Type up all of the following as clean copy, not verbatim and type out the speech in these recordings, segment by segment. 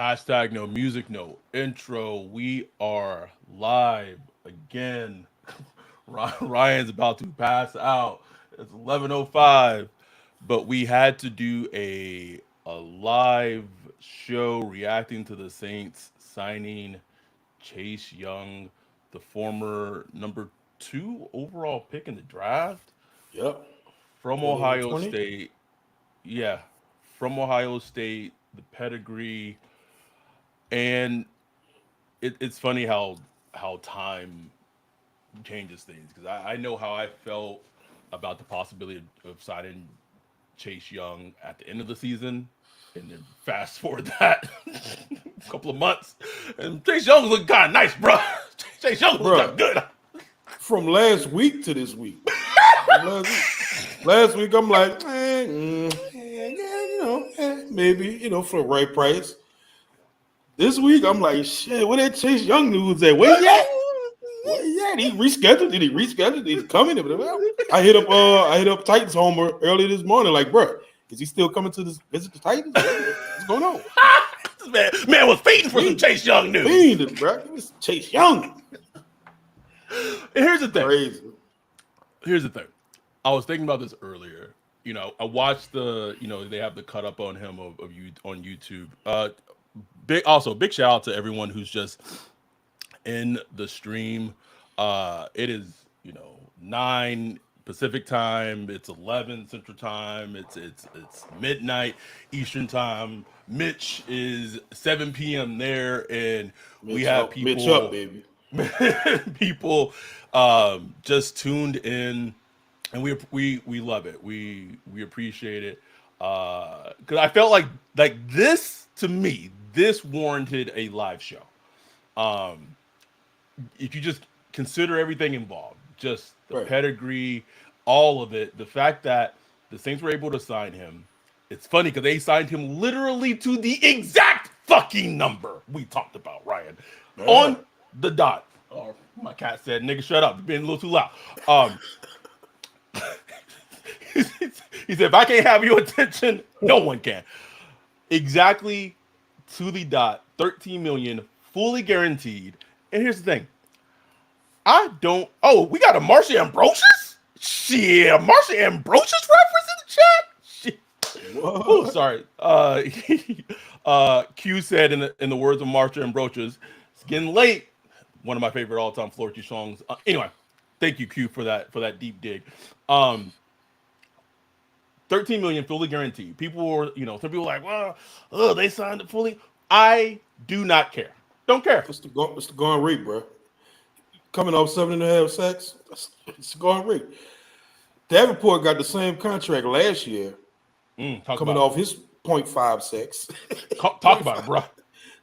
Hashtag no music, no intro. We are live again. Ryan's about to pass out. It's 11:05, but we had to do a live show reacting to the Saints signing Chase Young, the former number 2 overall pick in the draft Yep. from Ohio 2020. State. Yeah, from Ohio State, the pedigree. And it's funny how time changes things because I know how I felt about the possibility of signing Chase Young at the end of the season, and then fast forward that a couple of months, and Chase Young looking kind of nice, bro. Chase Young looking kind of Bro, good. from last week to this week. From last week I'm like, maybe, for the right price. This week I'm like, shit, where that Chase Young news at? Where he at? Where he at? He rescheduled? Did he reschedule? He's coming? I hit up Titans Homer earlier this morning, like, bro, is he still coming to visit the Titans? What's going on? man was feeding for some Chase Young news. Feeding, bro. Give me some Chase Young. And here's the thing. Crazy. Here's the thing. I was thinking about this earlier. I watched they have the cut up on him of you on YouTube. Big shout out to everyone who's just in the stream. It is 9 Pacific time. It's 11 Central time. It's midnight Eastern time. Mitch is 7 p.m. there, and we have people. Mitch up, baby. People just tuned in, and we love it. We appreciate it because I felt like this, to me, this warranted a live show. If you just consider everything involved, just the pedigree, all of it, the fact that the Saints were able to sign him. It's funny because they signed him literally to the exact fucking number we talked about, Ryan. On the dot. Oh, my cat said, nigga, shut up. You're being a little too loud. He said, if I can't have your attention, no one can. Exactly to the dot, 13 million, fully guaranteed. And here's the thing. We got a Marcia Ambrosius? Shit, Marcia Ambrosius reference in the chat? Shit. Oh, sorry. Q said in the words of Marcia Ambrosius, it's getting late. One of my favorite all-time Florty songs. Anyway, thank you, Q, for that deep dig. 13 million fully guaranteed. People were, some people were like, well, they signed it fully. I do not care. Don't care. It's the going rate, bro. Coming off 7.5 sacks, it's the going rate. Davenport got the same contract last year. Coming off his 0.5 sacks. Talk about it, bro.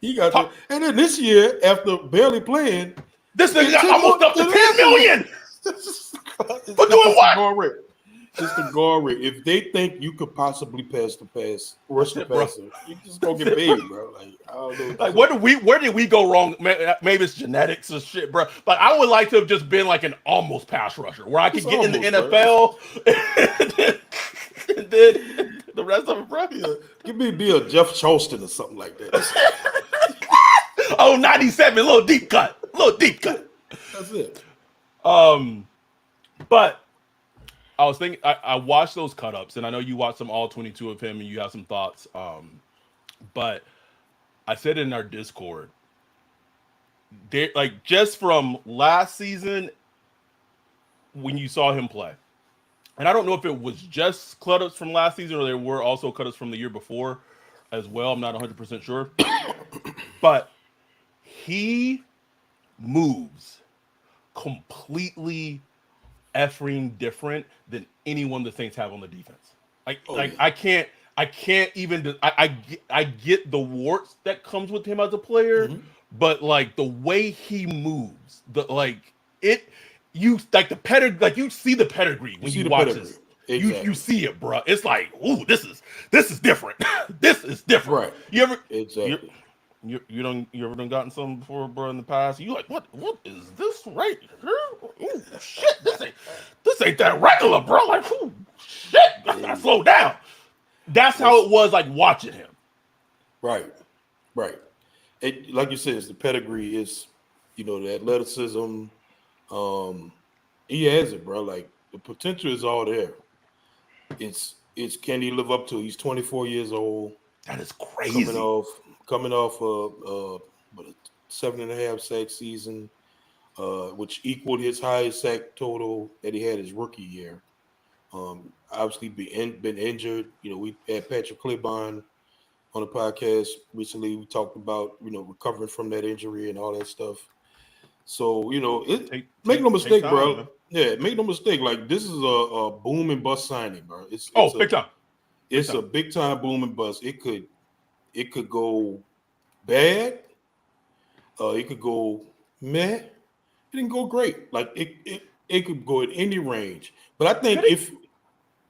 He got that. And then this year, after barely playing, this nigga got almost up to 10 million. For doing what? It's the guard rate. If they think you could possibly rush the passer, you just gonna get paid, bro. Like, I don't know. Like, where did we go wrong? Maybe it's genetics or shit, bro. But I would like to have just been like an almost pass rusher where I could get in the NFL and then the rest of it, bro. Yeah. Give me a Jeff Charleston or something like that. 97, little deep cut. That's it. But I was thinking, I watched those cut-ups, and I know you watched some all 22 of him, and you have some thoughts. But I said in our Discord, just from last season when you saw him play, and I don't know if it was just cut-ups from last season or there were also cut-ups from the year before as well. I'm not 100% sure. But he moves completely effing different than anyone the Saints have on the defense. I can't even. I get the warts that comes with him as a player, but like the way he moves, the pedigree, you see the pedigree when you watch this. Exactly. You see it, bro. It's like, ooh, this is different. This is different. Right. You ever exactly. You ever done gotten something before, bro, in the past? You like, what is this right here? Ooh, shit, this ain't that regular, bro. Like, ooh, shit, I slow down. That's how it was, like, watching him. Right. like you said, it's the pedigree. Is the athleticism. Um, he has it, bro. Like the potential is all there. It's can he live up to? He's 24 years old, That is coming crazy. off coming off a 7.5 sack season, which equaled his highest sack total that he had his rookie year. Obviously been injured. We had Patrick Claiborne on the podcast recently. We talked about recovering from that injury and all that stuff. So make no Take mistake, time, bro. man. Yeah, make no mistake. Like this is a boom and bust signing, bro. It's Oh, it's a big time. Big it's time. a big time boom and bust. It could go bad. It could go meh. It didn't go great. Like it could go in any range. But I think Could it? if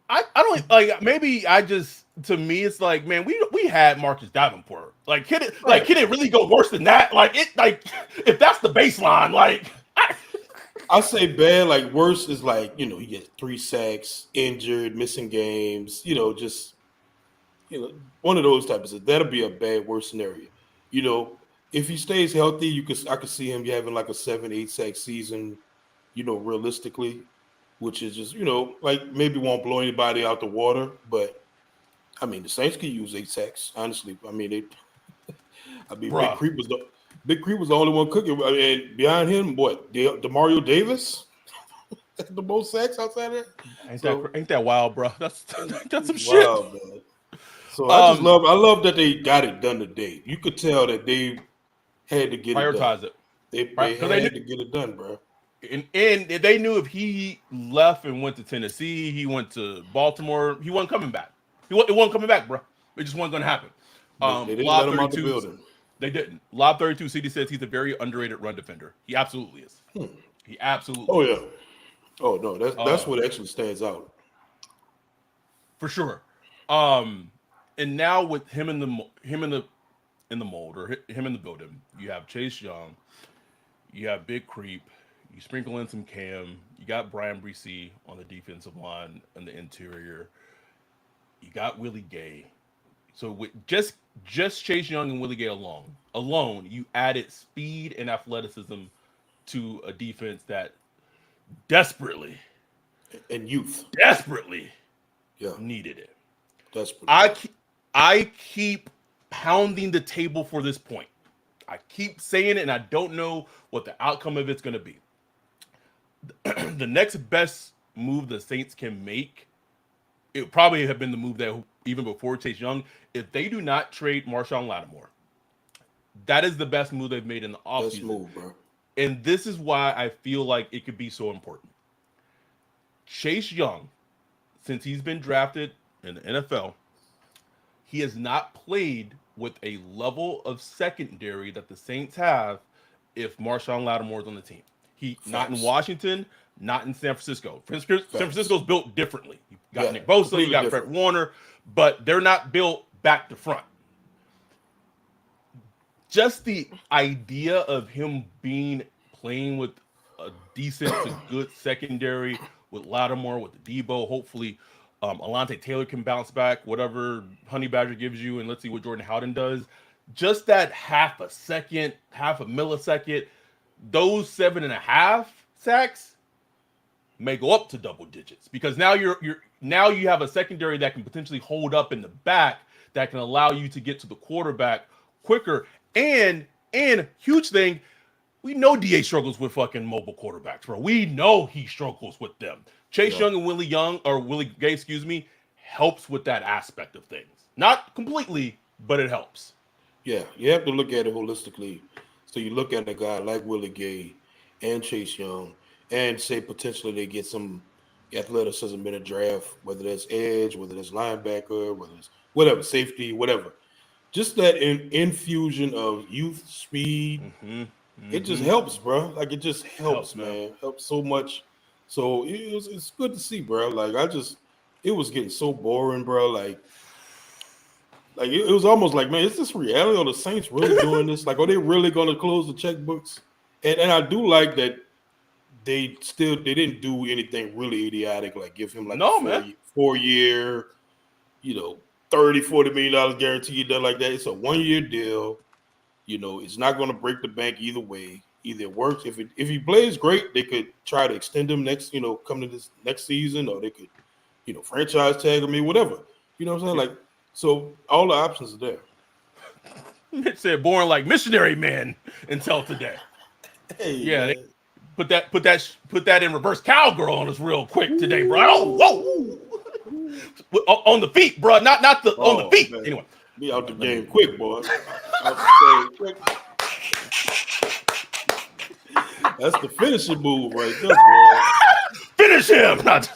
I don't like. Maybe I just to me it's like, man, we had Marcus Davenport. Like, right, can it really go worse than that? Like if that's the baseline, like I say bad, like worse is like he gets 3 sacks, injured, missing games. Just one of those types of that'll be a bad worst scenario. You know, if he stays healthy, I could see him having like a 7, 8 sack season. Realistically, which is just like maybe won't blow anybody out the water, but I mean the Saints could use 8 sacks. Honestly, I mean bruh, Big Creep was the only one cooking. I mean, behind him, what Demario Davis the most sacks outside of that. So ain't that wild, bro? That's some shit. wow, man. So Um, I love that they got it done today. You could tell that they had to get it done. prioritize it, right? They Because they knew, had to get it done, bro. and they knew if he left and went to Tennessee, he went to Baltimore, he wasn't coming back. It wasn't coming back, bro. It just wasn't gonna happen. They didn't let Lob him out the 32, building. they didn't. Lob 32, CD says he's a very underrated run defender. He absolutely is. Hmm. He absolutely Oh is. yeah. Oh no, that's Uh, what actually stands out. for sure. Um, and now with him in the mold or him in the building, you have Chase Young, you have Big Creep, you sprinkle in some Cam, you got Brian Bresee on the defensive line and the interior, you got Willie Gay. So with just Chase Young and Willie Gay alone, you added speed and athleticism to a defense that desperately, And youth. desperately Yeah, needed it. desperately. I I keep pounding the table for this point. I keep saying it, and I don't know what the outcome of it's going to be. The next best move the Saints can make, it would probably have been the move that even before Chase Young, if they do not trade Marshawn Lattimore, that is the best move they've made in the Best offseason. move, bro. And this is why I feel like it could be so important. Chase Young, since he's been drafted in the NFL, he has not played with a level of secondary that the Saints have if Marshawn Lattimore is on the team. He not in Facts. Washington, not in San Francisco. San Facts. Francisco's built differently. You got Yeah, Nick Bosa, you completely got Fred different. Warner, but they're not built back to front. Just the idea of him playing with a decent to good secondary with Lattimore, with the Debo, hopefully Alante Taylor can bounce back, whatever Honey Badger gives you, and let's see what Jordan Howden does. Just that half a second, half a millisecond, those 7.5 sacks may go up to double digits because now you have a secondary that can potentially hold up in the back that can allow you to get to the quarterback quicker. And huge thing, we know DA struggles with fucking mobile quarterbacks, bro. We know he struggles with them. Chase Yeah. Young and Willie Gay, excuse me, helps with that aspect of things. Not completely, but it helps. Yeah, you have to look at it holistically. So you look at a guy like Willie Gay and Chase Young, and say potentially they get some athleticism in a draft, whether that's edge, whether that's linebacker, whether it's whatever, safety, whatever. Just that infusion of youth, speed, Mm-hmm. it just Mm-hmm. helps, bro. Like it just Helps, helps, man. man. Helps so much. So it's good to see, bro. Like it was getting so boring, bro. Like it was almost like, man, is this reality? Are the Saints really doing this? Like, are they really going to close the checkbooks? And I do like that they didn't do anything really idiotic, like give him like a No, man. 4 year, 30, $40 million guarantee, done like that. It's a 1 year deal. It's not going to break the bank either way. Either it works. If he plays great, they could try to extend him next, come to this next season, or they could, franchise tag him, whatever. You know what I'm saying? Like, so all the options are there. Mitch said, "Born like missionary men until today." Hey Yeah, they man. put that in reverse cowgirl on us real quick today, bro. Oh, whoa, on the feet, bro. Not the on the Oh feet. man. Anyway, Be out the let me game quick, boy. Out the game quick. That's the finishing move right there, boy. finish him. Not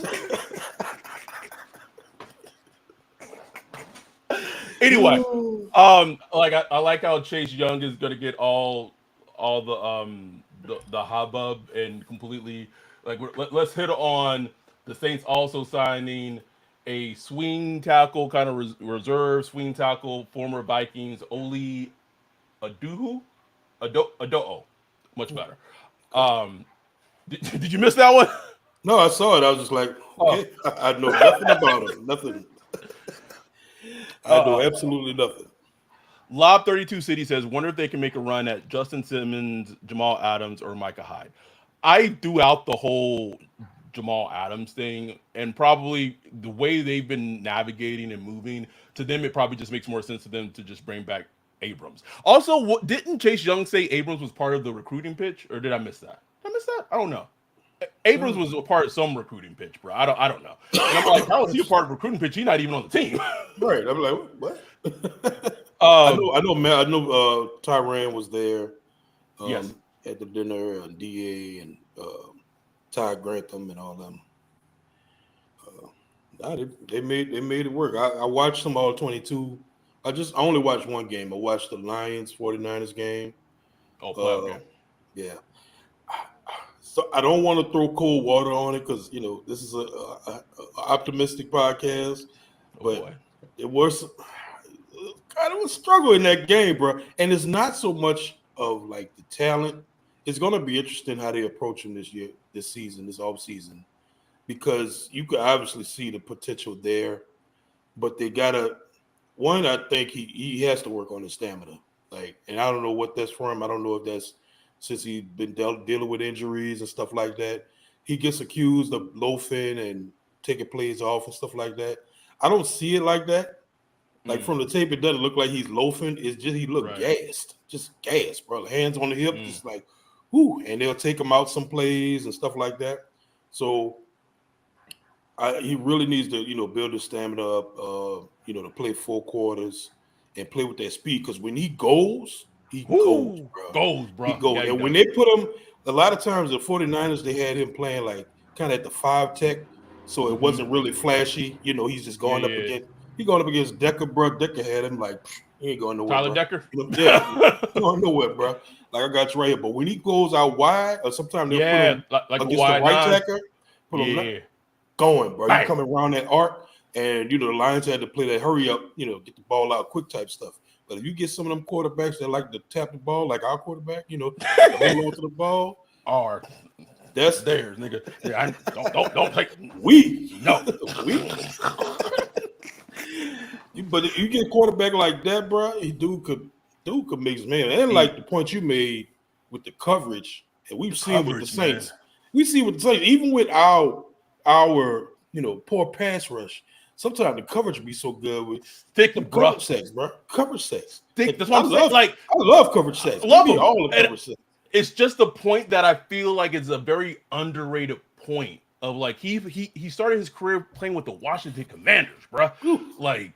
anyway. Ooh. Like I like how Chase Young is gonna get all the hubbub and completely like let's hit on the Saints also signing a swing tackle kind of reserve swing tackle former Vikings Oli Aduhu Adoo much better. Okay. Did you miss that one? No, I saw it. I was just like, Oh, okay, I know nothing about him. Nothing. I know uh, absolutely nothing. Lob 32 City says, wonder if they can make a run at Justin Simmons, Jamal Adams, or Micah Hyde. I threw out the whole Jamal Adams thing, and probably the way they've been navigating and moving, to them, it probably just makes more sense to them to just bring back Abrams. Also, didn't Chase Young say Abrams was part of the recruiting pitch, or did I miss that? Did I miss that? I don't know. Abrams was a part of some recruiting pitch, bro. I don't know. And I'm like, how is he a part of recruiting pitch? He's not even on the team. Right. I'm like, what? um, I know. Tyran was there yes. at the dinner, and Da and Ty Grantham and all them. They made it work. I watched them all 22. I only watched one game. I watched the Lions 49ers game. Oh, playoff Uh, game. yeah. So I don't want to throw cold water on it because this is a optimistic podcast, Oh but boy. it was kind of a struggle in that game, bro. And it's not so much of like the talent. It's going to be interesting how they approach him this year, this season, this off season, because you could obviously see the potential there, but they gotta. One, I think he has to work on his stamina. Like, and I don't know what that's from. I don't know if that's since he's been dealing with injuries and stuff like that. He gets accused of loafing and taking plays off and stuff like that. I don't see it like that. Like Mm, from the tape, it doesn't look like he's loafing. It's just he looked right. gassed, just gassed, bro. Hands on the hip, Mm, just like, whoo. And they'll take him out some plays and stuff like that. So he really needs to, build his stamina up, to play 4 quarters and play with that speed. Because when he goes, whoo, bro. goes, He bro. Yeah, goes. he And when does. they put him, a lot of times the 49ers, they had him playing like kind of at the 5 tech. So it Mm-hmm. wasn't really flashy. He's just Yeah, going up yeah. against, Decker, bro. Decker had him like, he ain't going nowhere, Tyler bro. Decker. Yeah, he going nowhere, bro. Like, I got you right here. But when he goes out wide, or sometimes they'll put Yeah, him like a against the wide right nine. tacker, put him Yeah, going, bro. You bang. coming around that arc, and the Lions had to play that hurry up, get the ball out quick type stuff. But if you get some of them quarterbacks that like to tap the ball, like our quarterback, like to hold on to the ball, Are that's theirs, nigga. Yeah, don't play. we, No. we. But if you get a quarterback like that, bro, dude could make man. And He like the point you made with the coverage, and the we've seen with the coverage, man. Saints, we see with the Saints, even with our poor pass rush. Sometimes the coverage be so good with Sticky, them bro. coverage sacks, bro. Coverage sacks. Stick. And That's what I'm saying. Like, I love coverage sacks. I Give love me him. all the And coverage sacks. it's just the point that I feel like it's a very underrated point of like he started his career playing with the Washington Commanders, bro. Whew. Like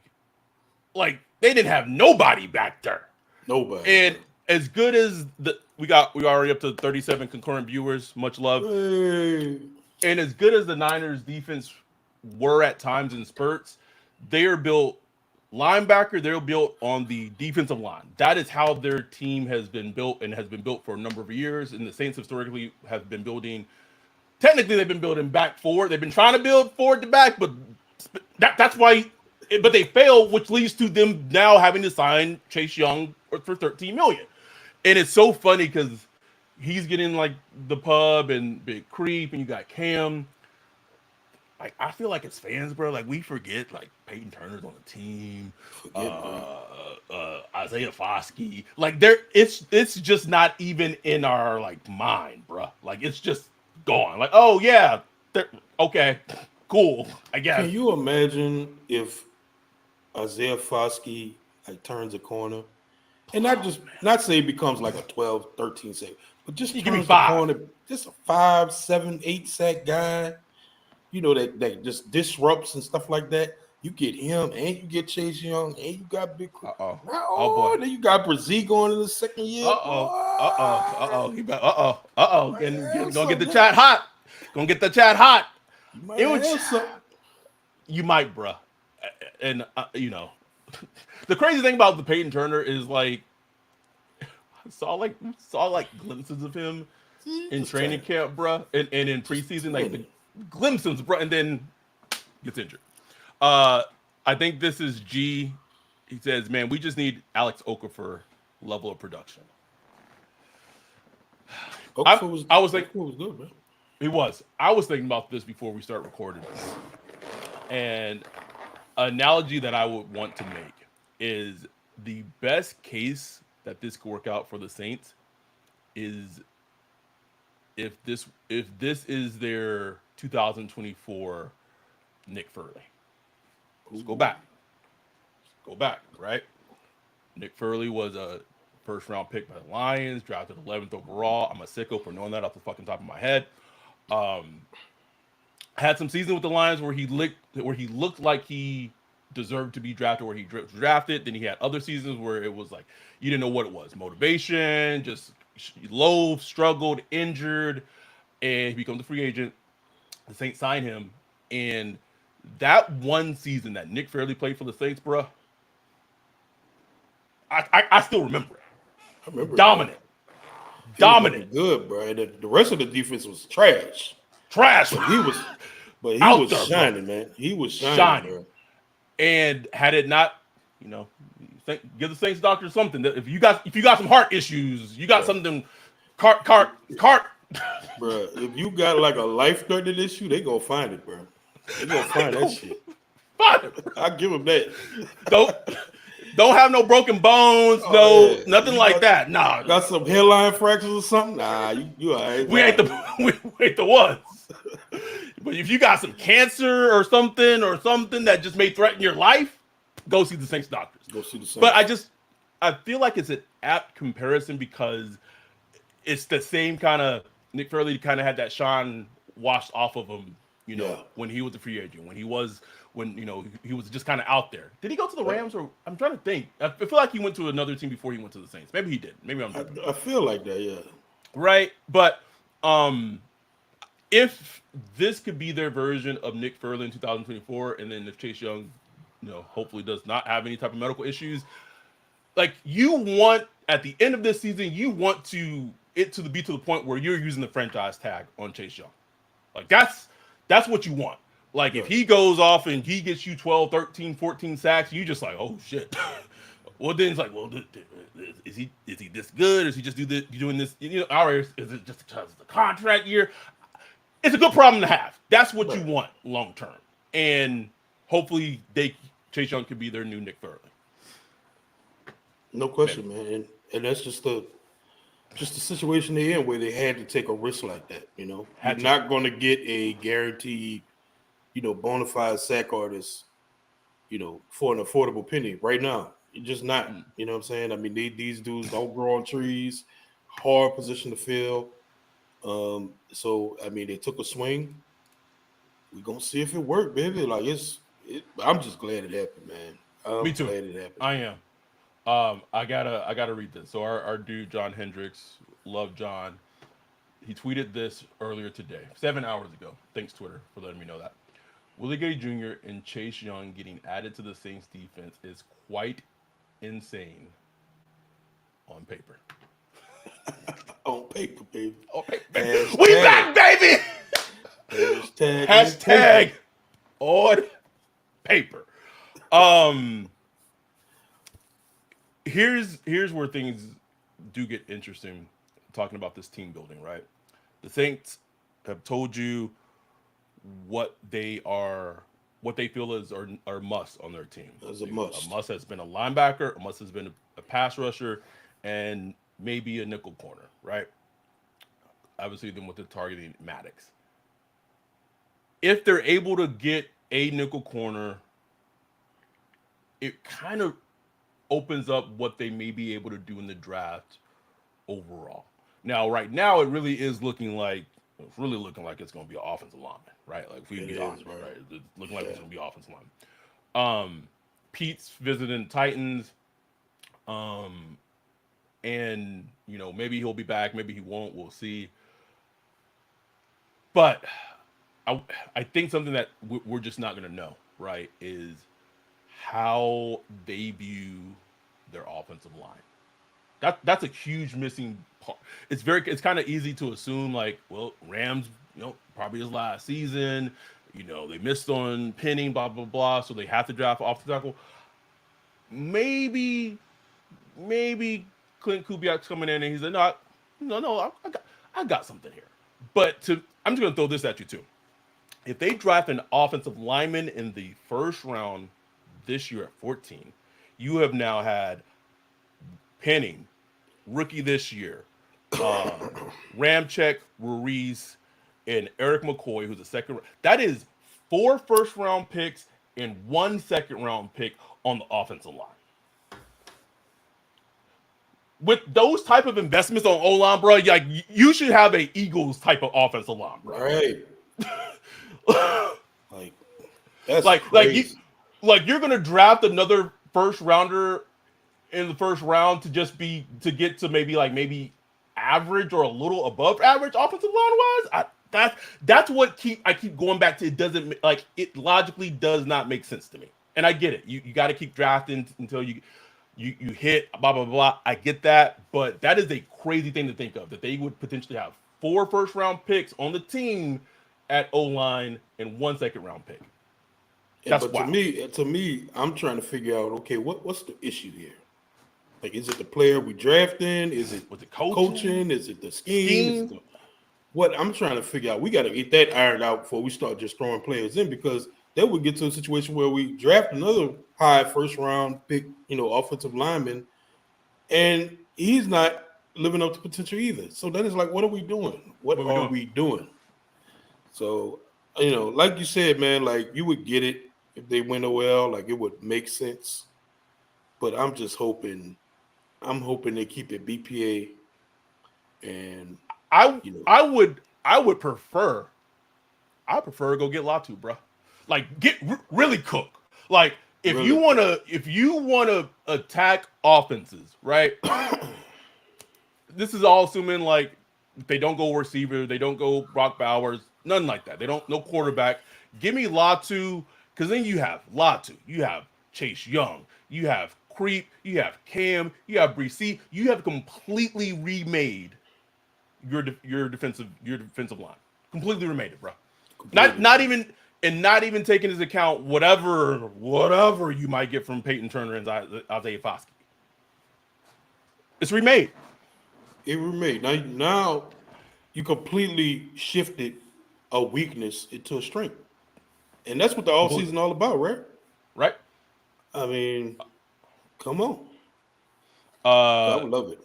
they didn't have nobody back there. Nobody, And bro. as good as we already up to 37 concurrent viewers, much love. Hey. And as good as the Niners defense were at times in spurts, they are built linebacker, they're built on the defensive line. That is how their team has been built and has been built for a number of years. And the Saints historically have been building. Technically, they've been building back forward. They've been trying to build forward to back, but that's why. But they fail, which leads to them now having to sign Chase Young for 13 million. And it's so funny because he's getting like the pub and Big Creep, and you got Cam. Like I feel like as fans, bro, like we forget like Peyton Turner's on the team. Forget, bro. Isaiah Foskey. Like it's just not even in our like mind, bruh. Like it's just gone. Like, oh yeah, okay, cool, I guess. Can you imagine if Isaiah Foskey like turns a corner and not say he becomes like a 12, 13 sack, but just You give me turns the 5. corner, just a 5, 7, 8 sack guy, that just disrupts and stuff like that. You get him and you get Chase Young and you got Big Uh oh. Oh boy. Oh, then you got Brazil going in the second year. Uh oh. Uh oh. Uh oh. Man, Gonna get the chat hot. Gonna get the chat hot. you might It would. have something. You might, bruh. And the crazy thing about the Peyton Turner is like I saw like glimpses of him in training camp, bruh, and in preseason, like the glimpses, bruh, and then gets injured. I think this is G. He says, "Man, we just need Alex Okafor level of production." I was like, Okafor was good, man. he was. I was thinking about this before we start recording, and an analogy that I would want to make is the best case that this could work out for the Saints is if this is their 2024 Nick Furley. Let's go back. Right? Nick Furley was a first round pick by the Lions, drafted 11th overall. I'm a sicko for knowing that off the fucking top of my head. Had some season with the Lions where he looked like he deserved to be drafted, where he drafted. Then he had other seasons where it was like you didn't know what it was, motivation, just low, struggled, injured, and he becomes a free agent. The Saints sign him, and that one season that Nick Fairley played for the Saints, bruh, I still remember it. I remember dominant. Good, bro. The rest of the defense was trash. But he was there, shining, bro. man. He was shining. Bro. And had it not, give the Saints doctor something. That if you got some heart issues, you got something. Cart. Bro, if you got like a life-threatening issue, they gonna find it, bro. They gonna find that shit. Find it, bro. I give them that. Don't have no broken bones, nothing like that. Nah. Got some hairline fractures or something? Nah, you all right. We ain't the ones. But if you got some cancer or something that just may threaten your life, go see the Saints doctors. Go see the Saints. But I feel like it's an apt comparison because it's the same kind of Nick Fairley kind of had that shine washed off of him, when he was a free agent, when he was just kind of out there. Did he go to the Rams or I'm trying to think. I feel like he went to another team before he went to the Saints. Maybe he did. Maybe I feel like that, yeah. Right? But if this could be their version of Nick Fairley in 2024, and then if Chase Young, hopefully does not have any type of medical issues, like you want at the end of this season, you want it to be to the point where you're using the franchise tag on Chase Young. Like that's what you want. Like if he goes off and he gets you 12, 13, 14 sacks, you just like, oh shit. Well, then it's like, well, is he this good? Is he just doing this? Or is it just because of the contract year? It's a good problem to have. That's what you want long term, and hopefully Chase Young could be their new Nick Fairley. No question, man. And that's just the situation they're in where they had to take a risk like that. You're not going to get a guaranteed, bona fide sack artist, for an affordable penny right now. You're just not. You know what I'm saying? I mean, these dudes don't grow on trees. Hard position to fill. So I mean, they took a swing. We're gonna see if it worked, baby. Like I'm just glad it happened, man. Me too. Glad it happened. I am. I gotta read this. So our dude John Hendricks, love John. He tweeted this earlier today, 7 hours ago. Thanks Twitter for letting me know that. Willie Gay Jr. and Chase Young getting added to the Saints defense is quite insane on paper. On paper, baby. On paper, baby. We back, baby. Hashtag on paper. Here's where things do get interesting. Talking about this team building, right? The Saints have told you what they feel are must on their team. As a must. A must has been a linebacker. A must has been a pass rusher and maybe a nickel corner, right? Obviously, then with the targeting Maddox. If they're able to get a nickel corner, it kind of opens up what they may be able to do in the draft overall. Now, right now, it really is looking like it's going to be an offensive lineman, right? Like if we be honest, right? It's looking like it's going to be offensive lineman. Pete's visiting Titans, and maybe he'll be back, maybe he won't. We'll see. But I think something that we're just not going to know, right, is how they view their offensive line. That's a huge missing part. It's kind of easy to assume like, well, Rams, probably his last season, they missed on Penning, blah blah blah, so they have to draft off the tackle. Maybe Clint Kubiak's coming in and he's like, no, I got something here. But I'm just gonna throw this at you too. If they draft an offensive lineman in the first round this year at 14, you have now had Penning, rookie this year, Ramczyk, Ruiz, and Eric McCoy, who's a second. That is 4 first-round picks and 1 second-round pick on the offensive line. With those type of investments on O-line, bro, like you should have a Eagles type of offensive line, bro. Right. Like that's crazy. Like you're gonna draft another first rounder in the first round to get to maybe average or a little above average offensive line wise. That's what I keep going back to. It doesn't it logically does not make sense to me. And I get it. You got to keep drafting until you hit blah blah blah. I get that, but that is a crazy thing to think of, that they would potentially have 4 first round picks on the team at O-line and 1 second round pick. That's wild. To me, I'm trying to figure out, okay, what's the issue here? Like, is it the player we drafting? Is it the coaching? Is it the scheme? What I'm trying to figure out, we got to get that ironed out before we start just throwing players in, because then we get to a situation where we draft another high first round pick, offensive lineman, and he's not living up to potential either. So then it's like, what are we doing? What are we doing? So, like you said, man, like you would get it if they went well, like it would make sense. But I'm just hoping they keep it BPA. And I would prefer to go get Latu, bro. Like get really cook. Like if you wanna attack offenses, right? This is all assuming like they don't go receiver, they don't go Brock Bowers, none like that. They don't no quarterback. Give me Latu, because then you have Latu, you have Chase Young, you have Creep, you have Cam, you have Brees. You have completely remade your defensive line. Completely remade it, bro. Not even taking into account whatever you might get from Peyton Turner and Isaiah Foskey. It's remade. It remade. Now you completely shifted a weakness into a strength. And that's what the offseason is all about, right? Right. I mean, come on. I would love it.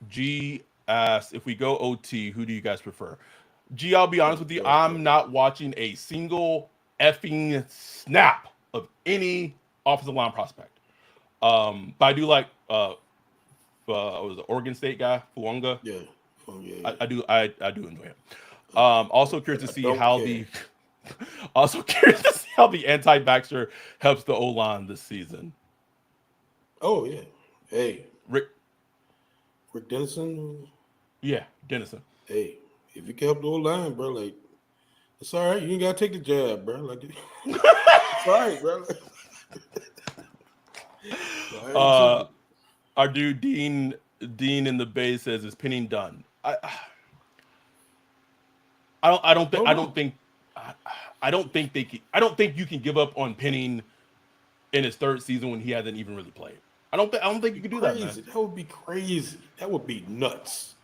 G asked, if we go OT, who do you guys prefer? G, I'll be honest with you, I'm not watching a single effing snap of any offensive line prospect. But I do like was the Oregon State guy, Fuanga. Yeah. I do enjoy him. Also curious to see how the anti-vaxxer helps the O-line this season. Oh yeah. Hey. Rick Dennison. Yeah, Dennison. Hey, if you can help the O-line, bro, like it's all right. You ain't gotta take the jab, bro. Like it's all right, bro. Our dude Dean in the Bay says, "Is Penning done?" I don't think you can give up on Penning in his 3rd season when he hasn't even really played. I don't think you can do that, man. That would be crazy. That would be nuts.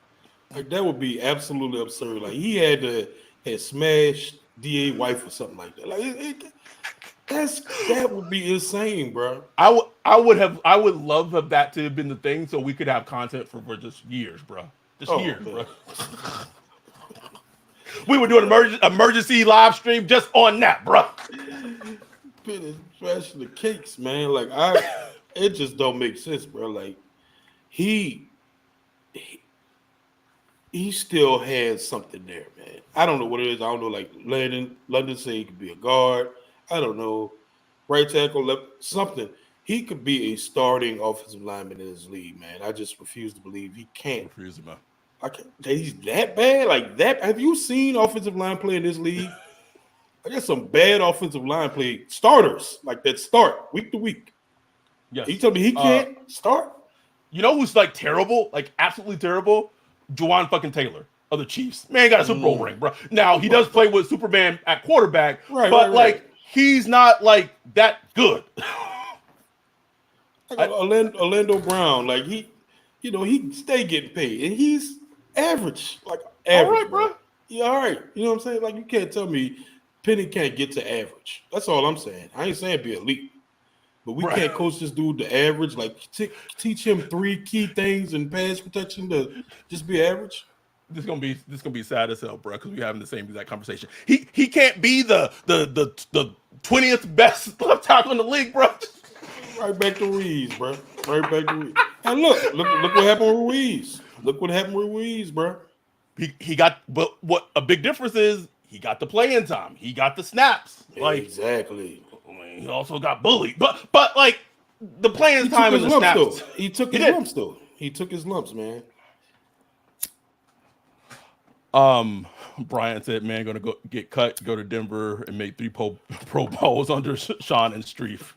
Like that would be absolutely absurd. Like he had smashed DA wife or something like that. Like That would be insane, bro. I would love of that to have been the thing, so we could have content for just years, bro. Just Oh years, bro. man, We would do an emergency live stream just on that, bro. Penny trashing the cakes, man. Like it just don't make sense, bro. Like he he still has something there, man. I don't know what it is. I don't know. Like London said he could be a guard. I don't know. Right tackle, left something. He could be a starting offensive lineman in this league, man. I just refuse to believe he can't. Refusing, man. I can't. He's that bad, like that. Have you seen offensive line play in this league? I got some bad offensive line play starters like that start week to week. Yes. He told me he can't start. You know who's like terrible, like absolutely terrible? Juwan fucking Taylor of the Chiefs. Man got a Super Bowl ring, bro. Now he does play with Superman at quarterback, but like he's not like that good. Orlando Brown, like he stay getting paid, and he's average, like average. All right, bro. Yeah, all right. You know what I'm saying? Like you can't tell me Penny can't get to average. That's all I'm saying. I ain't saying be elite. But we can't coach this dude to average. Like teach him 3 key things in pass protection to just be average. This gonna be sad as hell, bro. Because we're having the same exact conversation. He can't be the 20th best left tackle in the league, bro. Right back to Ruiz, bro. Right back to Ruiz. And look what happened with Ruiz. Look what happened with Ruiz, bro. He got, but what a big difference is he got the playing time. He got the snaps. Like exactly. He also got bullied, but like the playing time and the snaps. Though. He took his lumps though. He took his lumps, man. Brian said, "Man, gonna go get cut, go to Denver, and make 3 Pro Bowls under Sean and Streef."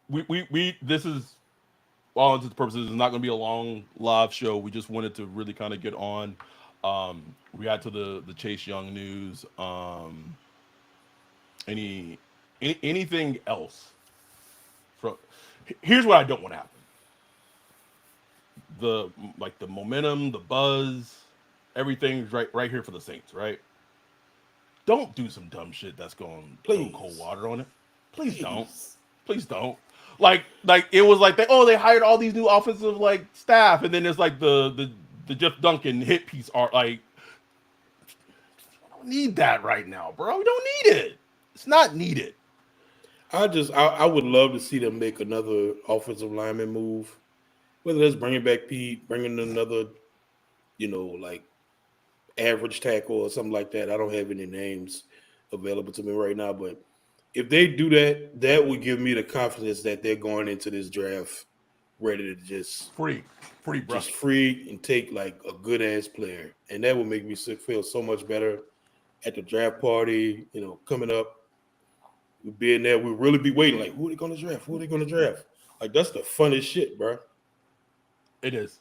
We this is all intents and purposes. It's not going to be a long live show. We just wanted to really kind of get on. React to the Chase Young news. Anything else? Here's what I don't want to happen. The momentum, the buzz, everything's right here for the Saints, right? Don't do some dumb shit that's going to throw cold water on it. Please don't. Please don't. Like it was like they hired all these new offensive like staff, and then there's like the Jeff Duncan hit piece art. Like, we don't need that right now, bro. We don't need it. It's not needed. I would love to see them make another offensive lineman move, whether that's bringing back Pete, bringing another, like average tackle or something like that. I don't have any names available to me right now, but if they do that, that would give me the confidence that they're going into this draft ready to just free, bro. Just free and take like a good ass player, and that would make me feel so much better at the draft party. Coming up, we'd be in there. We'd really be waiting, like, who are they going to draft? Who are they going to draft? Like that's the funnest shit, bro. It is.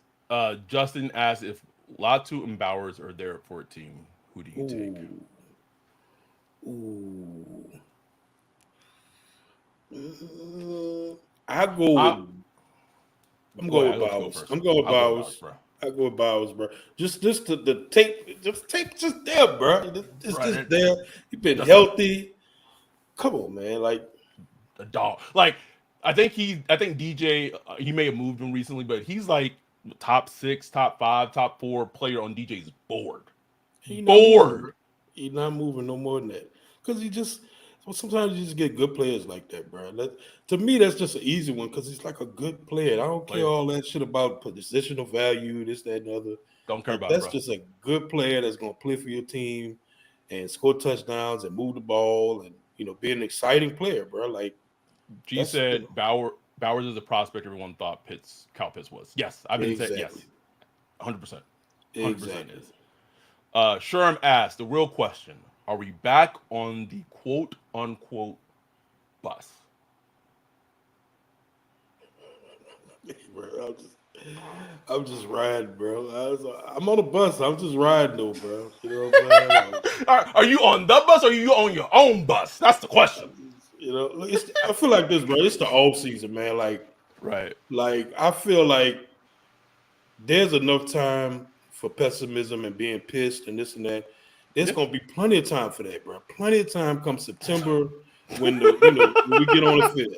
Justin asked if Latu and Bowers are there at 14. Who do you take? Ooh. I go with Bowers. I'm going with Bowers. I go with Bowers, bro. Just the tape, just there, bro. It's just there. You've been healthy. Come on, man. Like a dog. Like I think DJ. He may have moved him recently, but he's like top 6, top 5, top 4 player on DJ's board. He's not moving no more than that because sometimes you just get good players like that, bro. To me, that's just an easy one because he's like a good player. I don't care all that shit about positional value, this, that, and the other. Don't care about that's it, just a good player that's going to play for your team and score touchdowns and move the ball and be an exciting player, bro. Like G said, Bowers is a prospect everyone thought Kyle Pitts was. Yes, I've been saying yes, 100%. 100% exactly. is. Sherm asked the real question. Are we back on the quote-unquote bus? Bro, I'm just riding, bro. I'm on a bus. I'm just riding, though, bro. You know what I'm saying? Are you on the bus or are you on your own bus? That's the question. I feel like this, bro. It's the off season, man. Like, right. Like, I feel like there's enough time for pessimism and being pissed and this and that. It's Yeah. gonna be plenty of time for that, bro. Plenty of time come September when when we get on the field.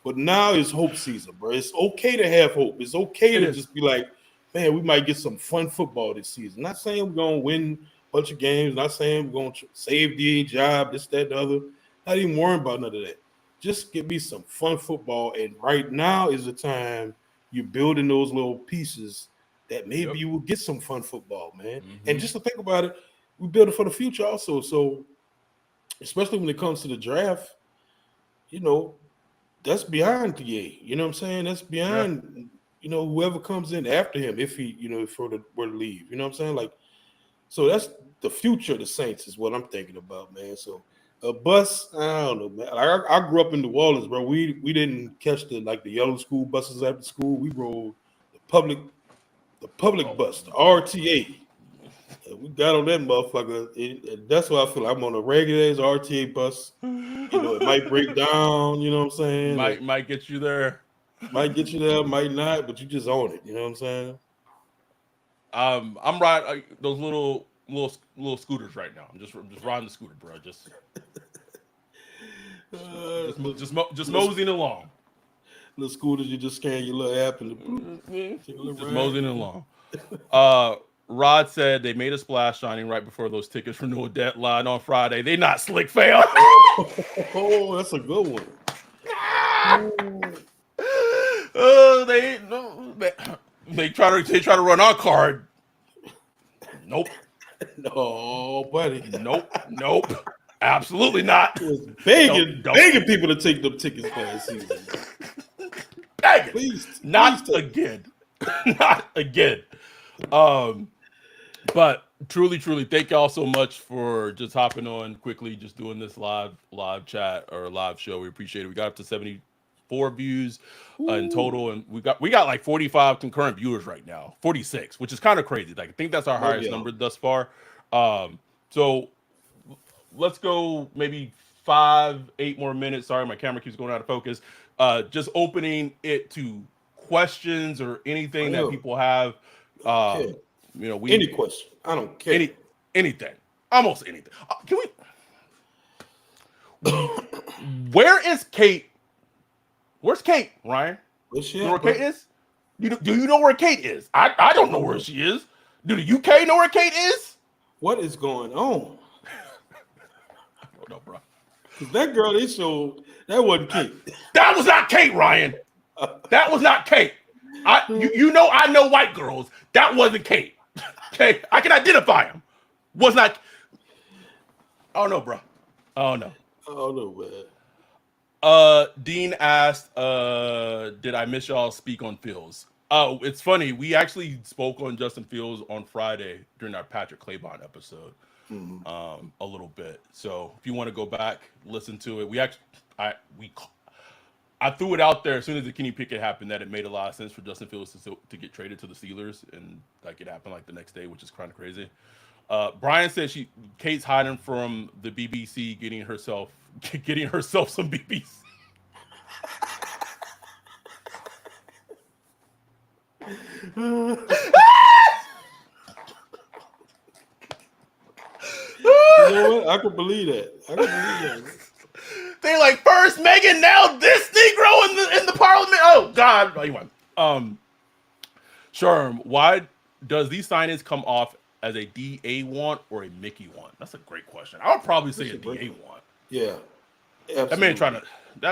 But now is hope season, bro. It's okay to have hope. It's okay It to is. just be like, man, we might get some fun football this season. Not saying we're gonna win a bunch of games. Not saying we're gonna save the job, this, that, the other. Not even worrying about none of that. Just give me some fun football. And right now is the time you're building those little pieces that maybe Yep. you will get some fun football, man. And Mm-hmm. just to think about it, we build it for the future also. So especially when it comes to the draft, you know, that's beyond TA. You know what I'm saying? That's Yeah. beyond, whoever comes in after him, if he, if were to leave. You know what I'm saying? Like, so that's the future of the Saints is what I'm thinking about, man. So a bus, I don't know, man. I grew up in New Orleans, bro. We didn't catch the yellow school buses after school. We rode the public Oh, bus, the RTA. And we got on that motherfucker. And that's why I feel like I'm on a regular ass RTA bus. It might break down, you know what I'm saying? Like, might get you there. might get you there, might not, but you just own it. You know what I'm saying? I'm riding those little scooters right now. I'm just riding the scooter, bro. Just moseying along. Little scooters, you just scan your little app and Just moseying along. Rod said they made a splash signing right before those tickets renewal deadline on Friday. They not slick fail. Oh, that's a good one. They try to run our card. Nope. No, buddy. Nope. Absolutely not. Begging people to take them tickets for that season. Begging. Please, Not again. Not again. But truly, thank y'all so much for just hopping on quickly, just doing this live chat or live show. We appreciate it. We got up to 74 views in total, and we got like 45 concurrent viewers right now, 46, which is kind of crazy. Like I think that's our highest number thus far. So let's go maybe 5-8 more minutes. Sorry, my camera keeps going out of focus. Just opening it to questions or anything that people have. Any question. I don't care. Anything. Almost anything. Can we? Where is Kate? Where's Kate, Ryan? You know where Kate is? Do you know where Kate is? I don't know where she is. Do the UK know where Kate is? What is going on? I don't know, bro. Because that girl they showed, that wasn't Kate. That was not Kate, Ryan. That was not Kate. I know white girls. That wasn't Kate. Okay, I can identify him. Was not. Oh no, bro. Oh no. Oh no, man. Dean asked, did I miss y'all speak on Fields? Oh, it's funny. We actually spoke on Justin Fields on Friday during our Patrick Claybon episode. A little bit. So if you want to go back, listen to it. I threw it out there as soon as the Kenny Pickett happened that it made a lot of sense for Justin Fields to get traded to the Steelers, and like it happened like the next day, which is kind of crazy. Brian said Kate's hiding from the BBC, getting herself some BBC. You know what? I can believe that. They like first Megan, now this Negro in the Parliament. Oh God! Anyway, Sherm, why does these signings come off as a DA want or a Mickey want? That's a great question. I would probably say a DA want. Yeah, absolutely. That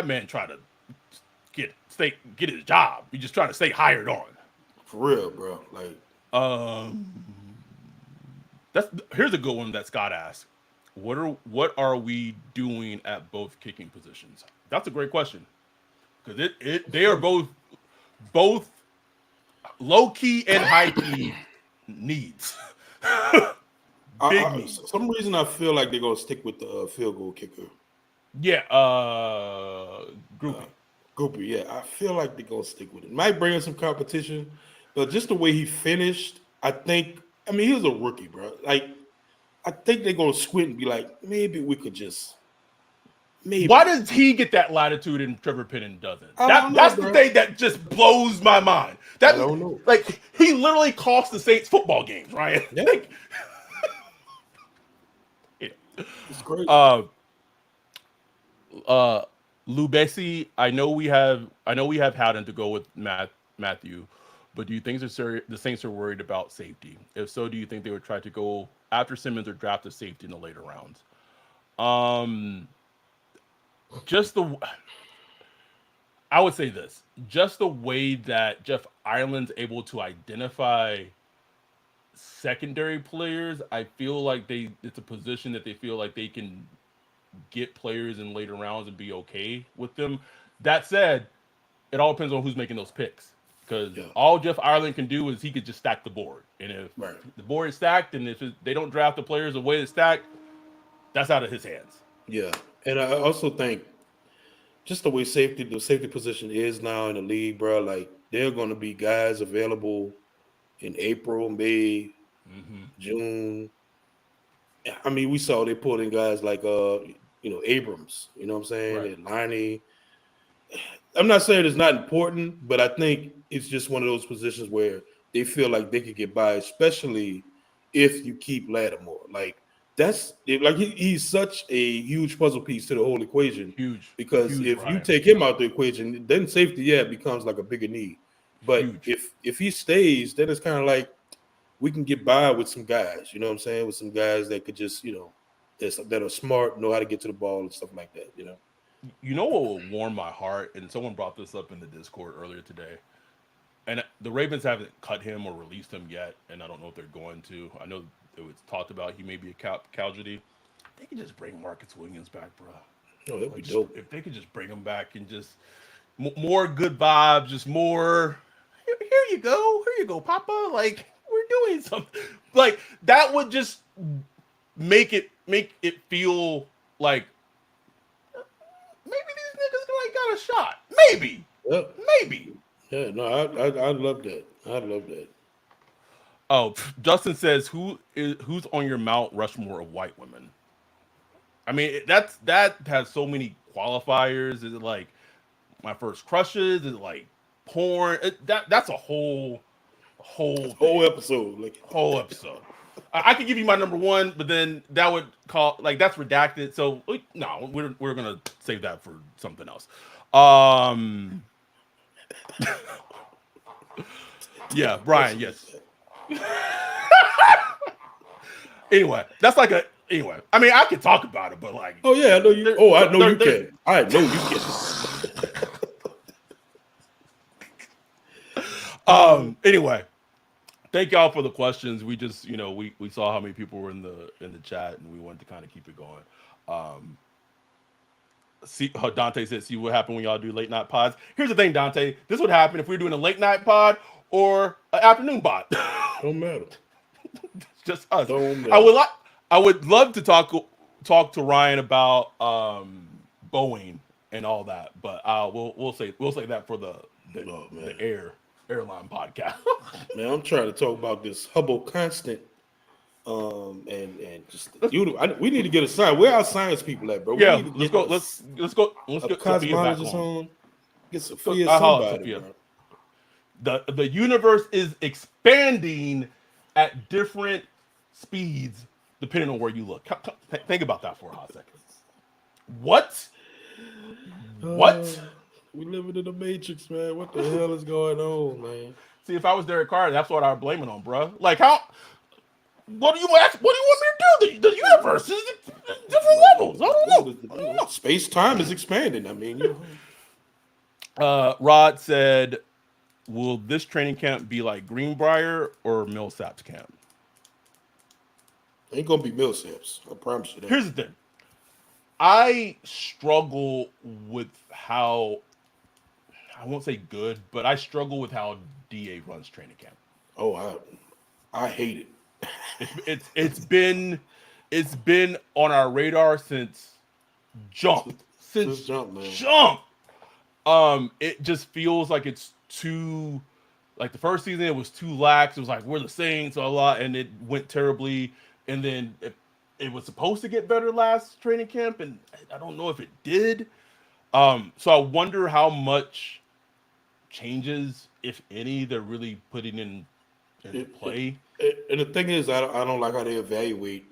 man trying to get his job. He's just trying to stay hired on. For real, bro. Like, here's a good one that Scott asked. What are we doing at both kicking positions? That's a great question, because they are both low key and high key needs. Big needs. For some reason I feel like they're gonna stick with the field goal kicker. Yeah, Groupie. Yeah, I feel like they're gonna stick with it. Might bring in some competition, but just the way he finished, I mean, he was a rookie, bro. Like, I think they're gonna squint and be like, maybe we could just. Maybe. Why does he get that latitude and Trevor Penning doesn't? That's the thing that just blows my mind. I don't know. Like, he literally cost the Saints football games, Ryan. Yeah. It's crazy. Uh, uh, Lubesi, I know we have Howden to go with Matthew, but do you think the Saints are worried about safety? If so, do you think they would try to go after Simmons or draft a safety in the later rounds? Um, just the I would say this, just the way that Jeff Ireland's able to identify secondary players, I feel like it's a position that they feel like they can get players in later rounds and be okay with them. That said, it all depends on who's making those picks. Because Yeah. all Jeff Ireland can do is he could just stack the board. And if Right. the board is stacked and if they don't draft the players the way it's stacked, that's out of his hands. Yeah. And I also think just the safety position is now in the league, bro. Like there are going to be guys available in April, May, Mm-hmm. June. I mean, we saw they pulled in guys like Abrams. You know what I'm saying? Right. And Liney. I'm not saying it's not important, but I think it's just one of those positions where they feel like they could get by, especially if you keep Lattimore. Like he's such a huge puzzle piece to the whole equation. Huge. Because Huge, if you Brian. take him out the equation, then safety, yeah, it becomes like a bigger need. But Huge. if he stays, then it's kind of like we can get by with some guys. You know what I'm saying? With some guys that could just that are smart, know how to get to the ball and stuff like that. You know what will warm my heart? And someone brought this up in the Discord earlier today. And the Ravens haven't cut him or released him yet, and I don't know if they're going to. I know it was talked about he may be a casualty. They could just bring Marcus Williams back, bro. Oh, that'd be Like, dope. if they could just bring him back and just more good vibes, just more. Here you go, Papa. Like we're doing something. Like that would just make it feel like maybe these niggas like got a shot. Maybe, Yeah, maybe. yeah. No, I love that. I love that. Oh, Justin says who's on your Mount Rushmore of white women? I mean, that has so many qualifiers. Is it like my first crushes? Is it like porn? That's a whole Whole thing, episode, like, whole episode. I could give you my number one, but then that would call like that's redacted. So no, we're gonna save that for something else. Um, yeah, Brian. Yes. Anyway, that's like a anyway. I mean, I could talk about it, but like, oh yeah, I know you. there, Oh, I know there, you there, can. I know you can. Anyway, thank y'all for the questions. We just, we saw how many people were in the chat, and we wanted to kind of keep it going. See, Dante said, "See what happened when y'all do late night pods." Here's the thing, Dante. This would happen if we were doing a late night pod or an afternoon pod. Don't matter. Just us. Don't matter. I would love to talk to Ryan about Boeing and all that, but we'll say that for the airline podcast. Man, I'm trying to talk about this Hubble constant. And just we need to get a science. Where our science people at, bro? We Yeah, need to let's get go. Let's a get Sophia back cosmologist on. on. Get Sophia I'll holler at somebody, Sophia. bro. The universe is expanding at different speeds depending on where you look. Think about that for a hot second. What? What? We living in the matrix, man. What the hell is going on, man? See, if I was Derek Carr, that's what I would blame it on, bro. Like how? What do you want me to do? The universe is different levels. I don't know. Space time is expanding. I mean, Rod said, "Will this training camp be like Greenbrier or Millsap's camp?" ain't gonna be Millsaps. I promise you that. Here's the thing. I struggle with how I won't say good, but I struggle with how DA runs training camp. Oh, I hate it. It's been on our radar since jump. Since jump, man. Jump. It just feels like it's too like the first season it was too lax. It was like we're the Saints a lot, and it went terribly. And then it was supposed to get better last training camp, and I don't know if it did. So I wonder how much changes, if any, they're really putting in play. And the thing is, I don't like how they evaluate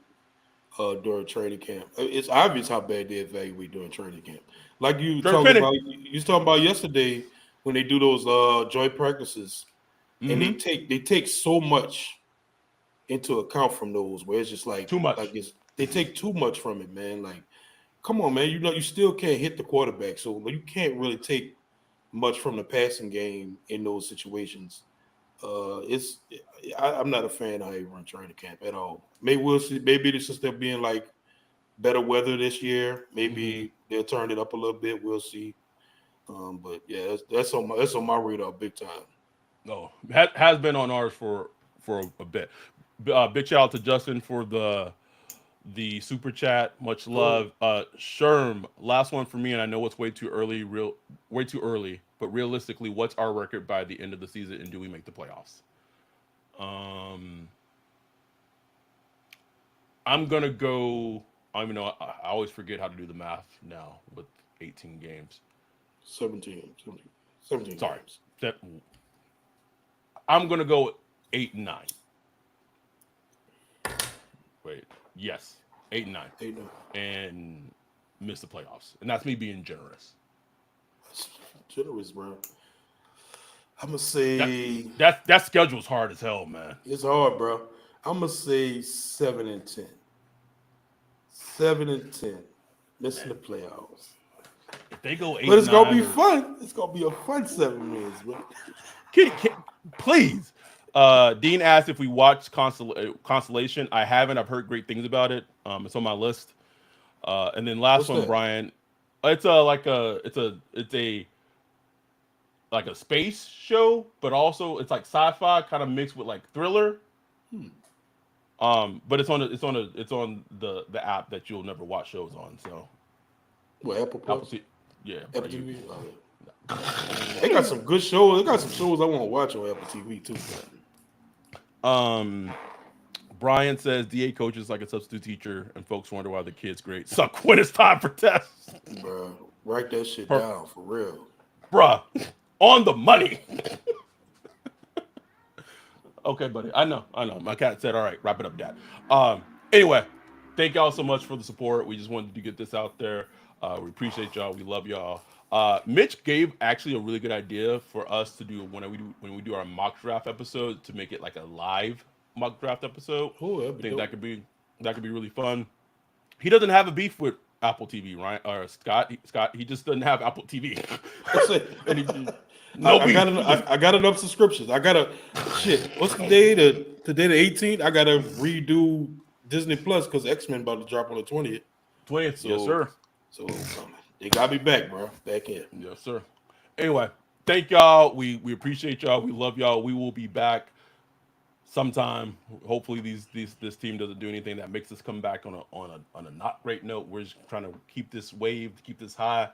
during training camp. It's obvious how bad they evaluate during training camp. Like Trevor Penning. you was talking about yesterday when they do those joint practices, and Mm-hmm. they take so much into account from those where it's just Too like much. it's they take too much from it, man. Like, come on, man. You know you still can't hit the quarterback, so you can't really take much from the passing game in those situations. It's I'm not a fan of how they run training camp at all. Maybe we'll see. Maybe it's just them being like better weather this year. Mm-hmm. Maybe they'll turn it up a little bit. We'll see. But yeah, that's on my radar big time. No, has been on ours for a bit. Big shout out to Justin for the super chat. Much Oh, love. Sherm, last one for me, and I know it's way too early, way too early. But realistically, what's our record by the end of the season, and do we make the playoffs? Um, I'm gonna go. I don't even know. I always forget how to do the math now with 18 games. 17 Sorry, games. that I'm gonna go 8 and 9. Wait, yes, 8 and 9, 8 and miss the playoffs, and that's me being generous. generous, bro. I'm gonna That say that schedule's hard as hell, man. it's hard, bro. I'm gonna say 7-10. 7-10. Missing the playoffs. If they go eight But and it's gonna nine be or fun. It's gonna be a fun 7 minutes, bro. can, please. Dean asked if we watched Constellation. I haven't. I've heard great things about it. It's on my list. And then last What's one, that? Brian. It's a like a space show, but also it's like sci-fi kind of mixed with like thriller. Hmm. But it's on the app that you'll never watch shows on. So What, Apple Apple Plus? T, yeah, bro, Apple you. TV? Oh, yeah. They got some good shows. They got some shows I want to watch on Apple TV too. Um, Brian says DA coaches like a substitute teacher, and folks wonder why the kids grade suck when it's time for tests. Bro, write that shit Per- down for real. Bruh, on the money. Okay, buddy. I know. My cat said, "All right, wrap it up, Dad." Anyway, thank y'all so much for the support. We just wanted to get this out there. We appreciate y'all. We love y'all. Mitch gave actually a really good idea for us to do when we do our mock draft episode to make it like a live mock draft episode. Oh, that'd I be think dope. that could be really fun. He doesn't have a beef with Apple TV, right? Or Scott. He just doesn't have Apple TV, That's it. and he no beef. He just I got enough subscriptions. I gotta shit. What's the day? Today the 18th. I gotta redo Disney Plus because X-Men about to drop on the 20th. 20th. Yes, So sir. they got me back, bro. Back in. Yes, sir. Anyway, thank y'all. We appreciate y'all. We love y'all. We will be back sometime. Hopefully, this team doesn't do anything that makes us come back on a not great note. We're just trying to keep this wave, keep this high.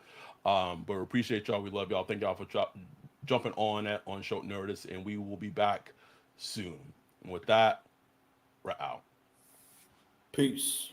But we appreciate y'all. We love y'all. Thank y'all for jumping on short notice, and we will be back soon. And with that, we're out. Peace.